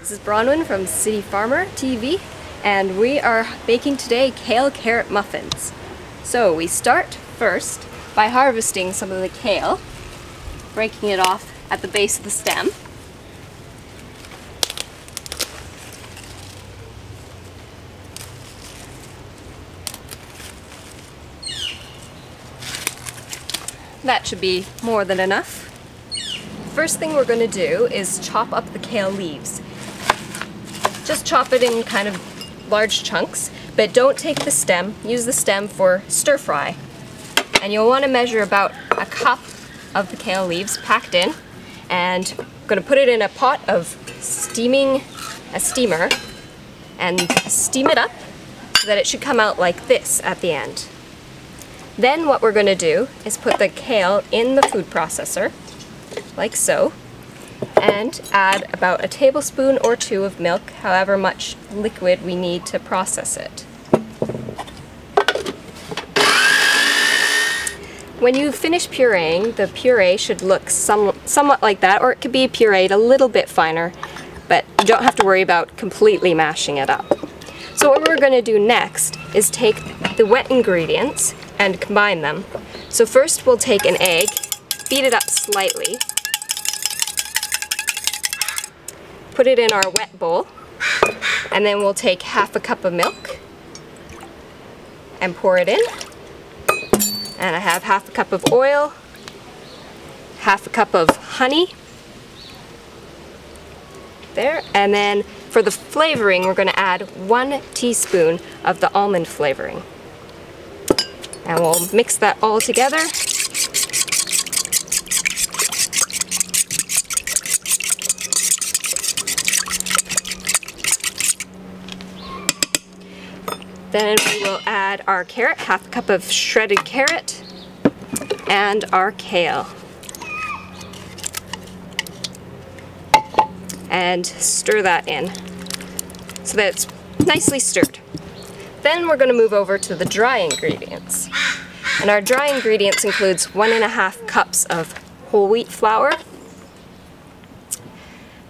This is Bronwyn from City Farmer TV, and we are baking today Kale-Carrot Muffins. So we start first by harvesting some of the kale, breaking it off at the base of the stem. That should be more than enough. First thing we're going to do is chop up the kale leaves. Just chop it in kind of large chunks, but don't take the stem. Use the stem for stir fry. And you'll want to measure about a cup of the kale leaves packed in, and I'm going to put it in a pot of a steamer, and steam it up so that it should come out like this at the end. Then what we're going to do is put the kale in the food processor, like so, and add about a tablespoon or two of milk, however much liquid we need to process it. When you finish pureeing, the puree should look somewhat like that, or it could be pureed a little bit finer, but you don't have to worry about completely mashing it up. So what we're going to do next is take the wet ingredients and combine them. So first we'll take an egg, beat it up slightly, put it in our wet bowl, and then we'll take half a cup of milk and pour it in. And I have half a cup of oil, half a cup of honey, there, and then for the flavoring we're going to add 1 teaspoon of the almond flavoring. And we'll mix that all together. Then we will add our carrot, half a cup of shredded carrot, and our kale. And stir that in so that it's nicely stirred. Then we're going to move over to the dry ingredients. And our dry ingredients includes 1.5 cups of whole wheat flour,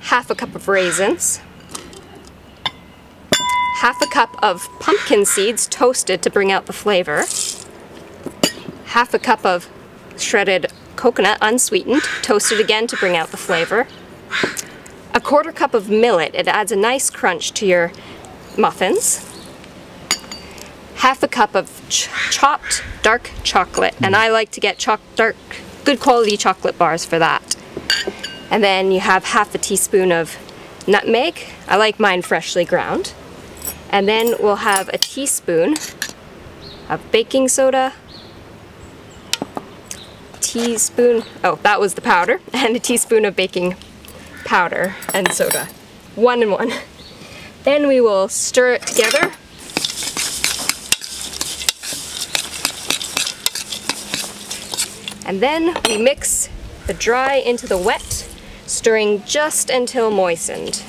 half a cup of raisins, half a cup of pumpkin seeds toasted to bring out the flavor, half a cup of shredded coconut unsweetened, toasted again to bring out the flavor, a 1/4 cup of millet, it adds a nice crunch to your muffins, half a cup of chopped dark chocolate, and I like to get good quality chocolate bars for that. And then you have half a teaspoon of nutmeg, I like mine freshly ground. And then we'll have a teaspoon of baking soda, that was the powder, and a teaspoon of baking powder and soda. 1 and 1. Then we will stir it together. And then we mix the dry into the wet, stirring just until moistened.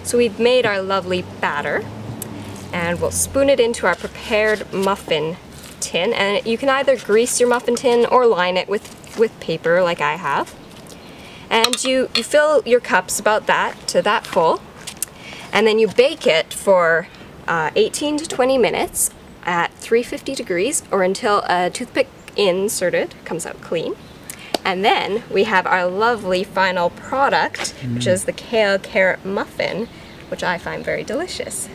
So we've made our lovely batter, and we'll spoon it into our prepared muffin tin, and you can either grease your muffin tin or line it with paper like I have. And you fill your cups about that full, and then you bake it for 18 to 20 minutes at 350 degrees or until a toothpick inserted comes out clean. And then we have our lovely final product, which is the Kale-Carrot Muffin, which I find very delicious.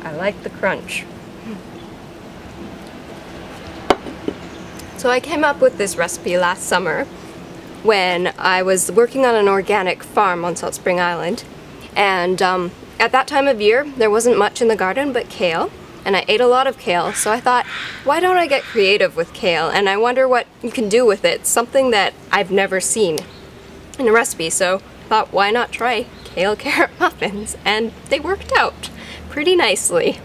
I like the crunch. So I came up with this recipe last summer when I was working on an organic farm on Salt Spring Island, and at that time of year there wasn't much in the garden but kale, and I ate a lot of kale, so I thought, why don't I get creative with kale, and I wonder what you can do with it, something that I've never seen in a recipe. So I thought, why not try Kale-Carrot Muffins, and they worked out pretty nicely.